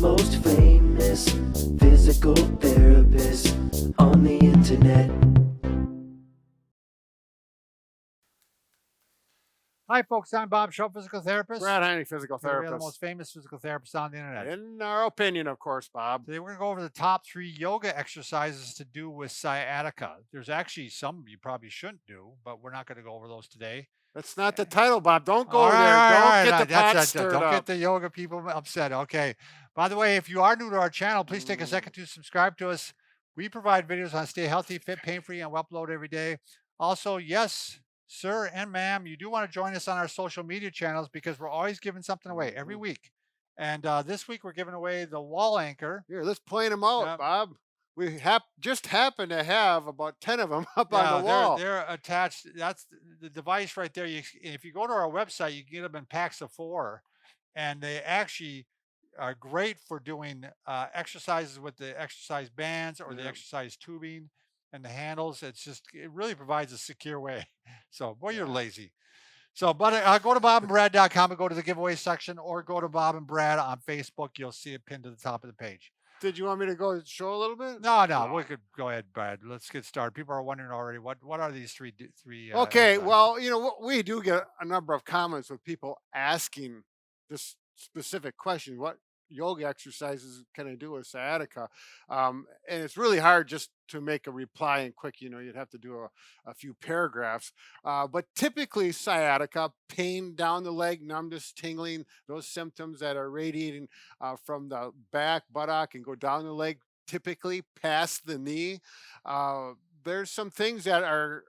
most famous physical therapist on the internet. Hi, folks. I'm Bob Shaw, physical therapist. Brad Heine, physical We are the therapist. most famous physical therapists on the internet. In our opinion, of course, Bob. Today, we're going to go over the top 3 yoga exercises to do with sciatica. There's actually some you probably shouldn't do, but we're not going to go over those today. That's not the title, Bob. Don't go All there. right, Don't get the that's pot it. stirred Don't up. get the yoga people upset. Okay. By the way, if you are new to our channel, please take a second to subscribe to us. We provide videos on stay healthy, fit, pain-free, and we upload every day. Also, yes, sir and ma'am, you do want to join us on our social media channels because we're always giving something away every week. And this week we're giving away the wall anchor. Here, let's plan them out, Yep. Bob. We just happen to have about 10 of them up on the wall. They're attached. That's the device right there. If you go to our website, you can get them in packs of 4, and they actually are great for doing exercises with the exercise bands or the exercise tubing and the handles. It really provides a secure way. So, boy, you're lazy. So, but go to bobandbrad.com and go to the giveaway section, or go to Bob and Brad on Facebook. You'll see it pinned to the top of the page. Did you want me to go show a little bit? No, we could go ahead, Brad. Let's get started. People are wondering already, what are these three? Okay, well, we do get a number of comments with people asking this specific question: what yoga exercises can I do with sciatica? And it's really hard just to make a reply and quick. You'd have to do a few paragraphs. But typically, sciatica, pain down the leg, numbness, tingling, those symptoms that are radiating from the back, buttock, and go down the leg, typically past the knee. There's some things that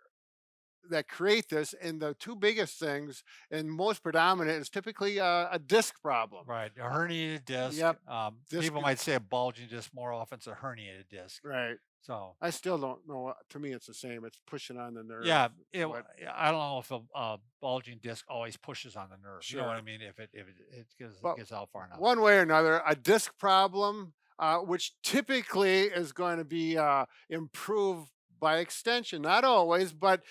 create this, and the 2 biggest things and most predominant is typically a disc problem. Right, a herniated disc. Yep. People might say a bulging disc. More often, it's a herniated disc. Right. So I still don't know. To me, it's the same. It's pushing on the nerve. yeah, I don't know if a bulging disc always pushes on the nerve. Sure. You know what I mean? If it gets out far enough. One way or another, a disc problem, which typically is going to be improved by extension. Not always, but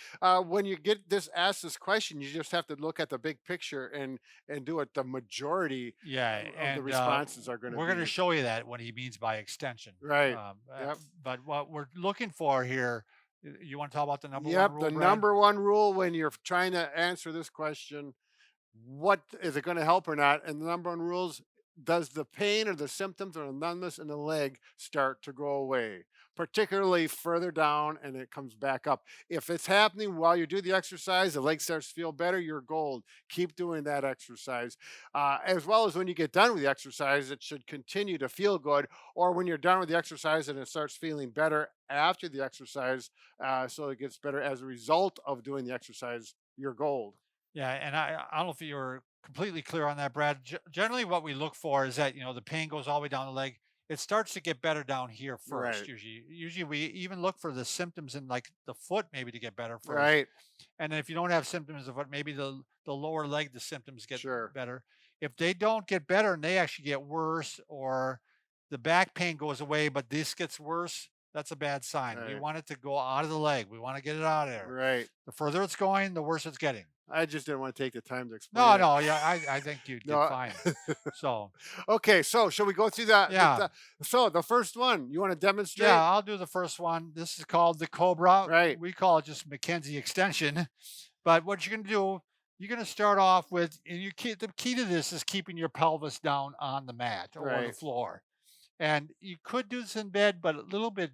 when you get asked this question, you just have to look at the big picture and do it. The majority of the responses are going to be. We're going to show you that what he means by extension. Right. But what we're looking for here, you want to talk about the number one rule? The Brad? number one rule when you're trying to answer this question: what is it going to help or not? And the number one rules: does the pain or the symptoms or the numbness in the leg start to go away, particularly further down, and it comes back up? If it's happening while you do the exercise, the leg starts to feel better, you're gold. Keep doing that exercise. As well as when you get done with the exercise, it should continue to feel good, or when you're done with the exercise and it starts feeling better after the exercise, so it gets better as a result of doing the exercise, you're gold. Yeah, and I don't know if you were completely clear on that, Brad. Generally, what we look for is that the pain goes all the way down the leg. It starts to get better down here first. Right. Usually we even look for the symptoms in like the foot maybe to get better first. Right. And then if you don't have symptoms of what, maybe the lower leg, the symptoms get Sure. better. If they don't get better and they actually get worse, or the back pain goes away but this gets worse, that's a bad sign. We Right. want it to go out of the leg. We want to get it out of there. Right. The further it's going, the worse it's getting. I just didn't want to take the time to explain. No, yeah, I think you did fine. So okay, so shall we go through that? Yeah. So the first one, you want to demonstrate? yeah, I'll do the first one. This is called the Cobra. Right. We call it just McKenzie extension. But what you're gonna do, you're gonna start off with, and the key to this is keeping your pelvis down on the mat or the Right. floor. And you could do this in bed, but a little bit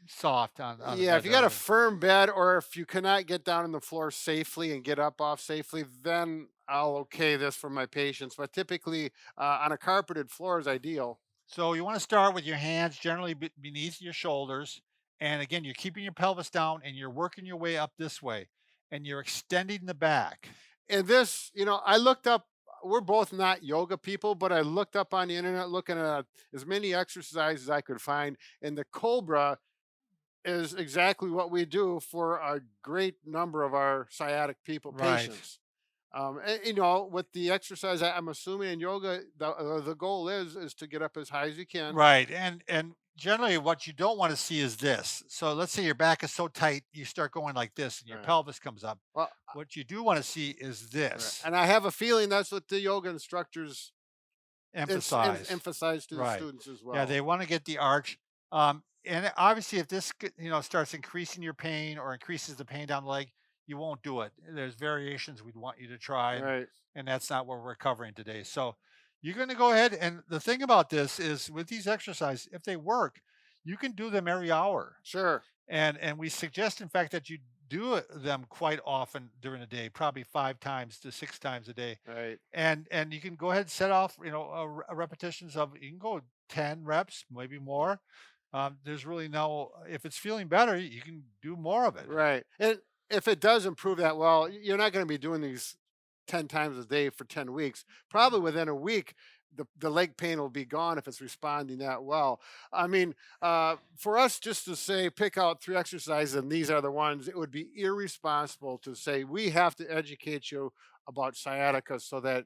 soft on the Yeah, bed if you got a there. firm bed, or if you cannot get down on the floor safely and get up off safely, then I'll okay this for my patients. But typically, on a carpeted floor is ideal. So you want to start with your hands generally beneath your shoulders. And again, you're keeping your pelvis down and you're working your way up this way. And you're extending the back. And this, I looked up. We're both not yoga people, but I looked up on the internet looking at as many exercises as I could find, and the Cobra is exactly what we do for a great number of our sciatic Right. patients. With the exercise, I'm assuming in yoga, the goal is to get up as high as you can. Right. And generally what you don't want to see is this. So let's say your back is so tight, you start going like this and your Right. pelvis comes up. Well, What you do want to see is this. and I have a feeling that's what the yoga instructors emphasize to the Right. students as well. Yeah, they want to get the arch. And obviously, if this starts increasing your pain or increases the pain down the leg, you won't do it. There's variations we'd want you to try, Right. and that's not what we're covering today. So you're going to go ahead. And the thing about this is, with these exercises, if they work, you can do them every hour. Sure. And we suggest, in fact, that you do them quite often during the day, probably 5 to 6 times a day. Right. And you can go ahead and set off, repetitions of, you can go 10 reps, maybe more. There's really no, if it's feeling better, you can do more of it. Right. And if it does improve that well, you're not going to be doing these 10 times a day for 10 weeks. Probably within a week, the leg pain will be gone if it's responding that well. I mean, for us just to say, pick out 3 exercises and these are the ones, it would be irresponsible to say we have to educate you about sciatica so that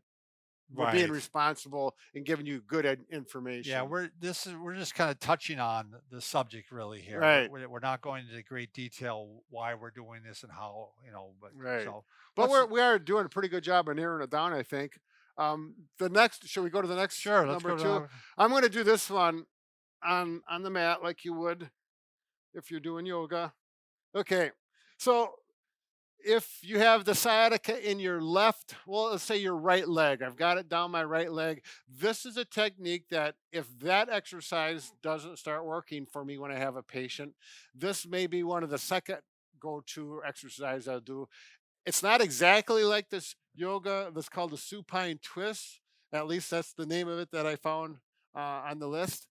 we're being Right. responsible and giving you good information. Yeah, we're just kind of touching on the subject really here. Right. We're not going into great detail why we're doing this and how, but Right. so But let's- we are doing a pretty good job of narrowing it down, I think. The next, should we go to the next sure, let's number go 2? to I'm going to do this one on the mat like you would if you're doing yoga. Okay. So if you have the sciatica in your left, well, let's say your right leg, I've got it down my right leg. This is a technique that if that exercise doesn't start working for me when I have a patient, this may be one of the second go-to exercise I'll do. It's not exactly like this yoga that's called the supine twist. At least that's the name of it that I found on the list.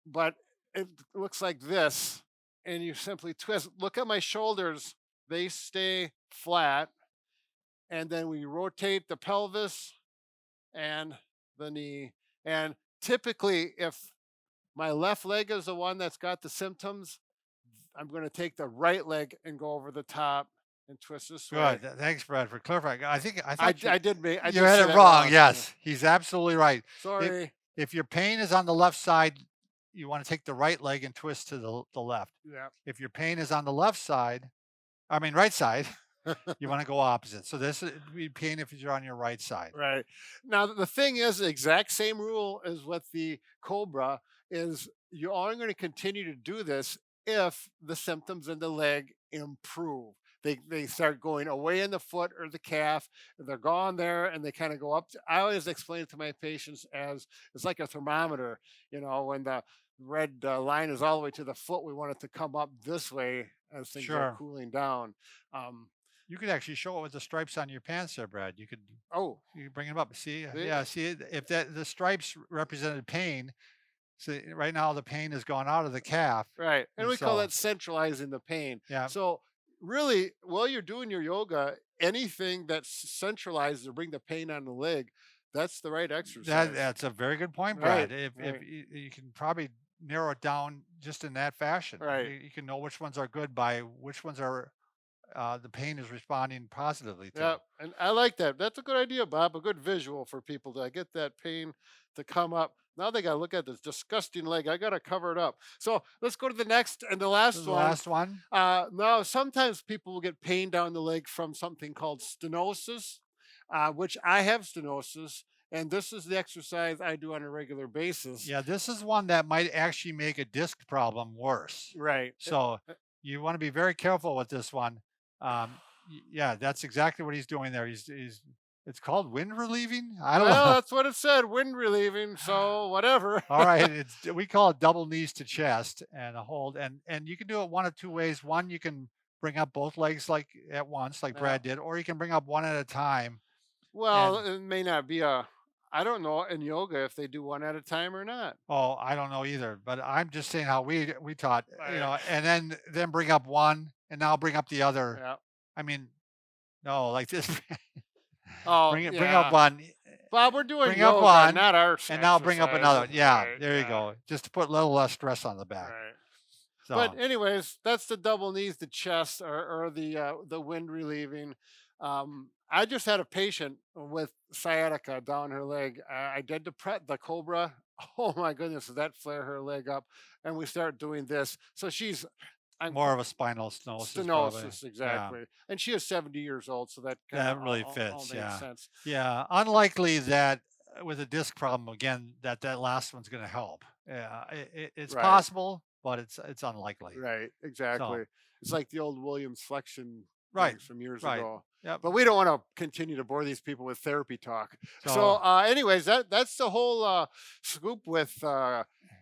But it looks like this. And you simply twist. Look at my shoulders. They stay flat. And then we rotate the pelvis and the knee. And typically, if my left leg is the one that's got the symptoms, I'm going to take the right leg and go over the top and twist this way. Good. Thanks, Brad, for clarifying. I I thought did make. I you did had say it that wrong. Yes, he's absolutely right. Sorry. If your pain is on the left side, you want to take the right leg and twist to the left. Yeah. If your pain is on the right side, you want to go opposite. So this would be pain if you're on your right side. Right. Now the thing is, the exact same rule as with the Cobra is you're only going to continue to do this if the symptoms in the leg improve. They start going away in the foot or the calf, they're gone there, and they kind of go up. I always explain it to my patients as it's like a thermometer. When the red line is all the way to the foot, we want it to come up this way as things are Sure. cooling down. You could actually show it with the stripes on your pants there, Brad. You could bring them up. See, See? yeah, see if the stripes represented pain. So right now the pain has gone out of the calf. Right. And And we call so- that centralizing the pain. Yeah. So really, while you're doing your yoga, anything that's centralized to bring the pain on the leg, that's the right exercise. That's a very good point, Right, Brad. If right. you can probably narrow it down just in that fashion. Right. You can know which ones are good by which ones are the pain is responding positively to. Yeah. And I like that. That's a good idea, Bob. A good visual for people to get that pain to come up. Now they got to look at this disgusting leg. I got to cover it up. So let's go to the next and the last This is the one. last one. Now, sometimes people will get pain down the leg from something called stenosis, which I have stenosis, and this is the exercise I do on a regular basis. Yeah, this is one that might actually make a disc problem worse. Right. So you want to be very careful with this one. Yeah, that's exactly what he's doing there. He's it's called wind relieving. I don't Well, know. that's what it said, wind relieving, so whatever. All right, we call it double knees to chest and a hold, and you can do it one of two ways. One, you can bring up both legs like at once, like Yeah. Brad did, or you can bring up one at a time. Well, it may not be I don't know in yoga if they do one at a time or not. Oh, I don't know either, but I'm just saying how we taught, Right. and then bring up one, and now bring up the other. Yeah. I mean, no, like this. Oh, bring yeah. up one, Bob, we're doing bring up yoga, one, not our and now bring up another. exercises. Yeah, Right, there you yeah, go. Just to put a little less stress on the back. Right. So, But anyways, that's the double knees, the chest, or the wind relieving. I just had a patient with sciatica down her leg. I did the Cobra. Oh my goodness, did that flare her leg up? And we start doing this. So she's more of a spinal stenosis. probably. stenosis, exactly. And she is 70 years old, so that That kinda really all fits, makes yeah. sense. Yeah, unlikely that with a disc problem again, that last one's going to help. Yeah, it's Right. possible, but it's unlikely. Right, So exactly. It's like the old Williams flexion right, things from years right, ago. yep. But we don't want to continue to bore these people with therapy talk. So, So anyways, that's the whole scoop with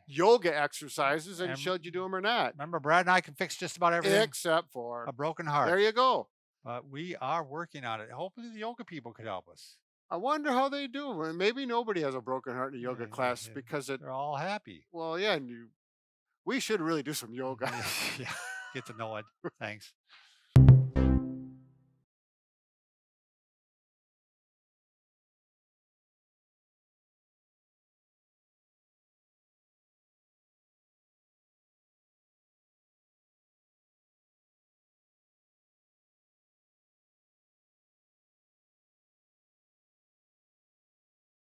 yoga exercises, and and should you do them or not, remember, Brad and I can fix just about everything. except for A broken heart. there you go. But we are working on it. Hopefully, the yoga people could help us. I wonder how they do. Well, maybe nobody has a broken heart in a yoga class because it. They're all happy. Well, yeah, we should really do some yoga. Yeah, get to know it. Thanks.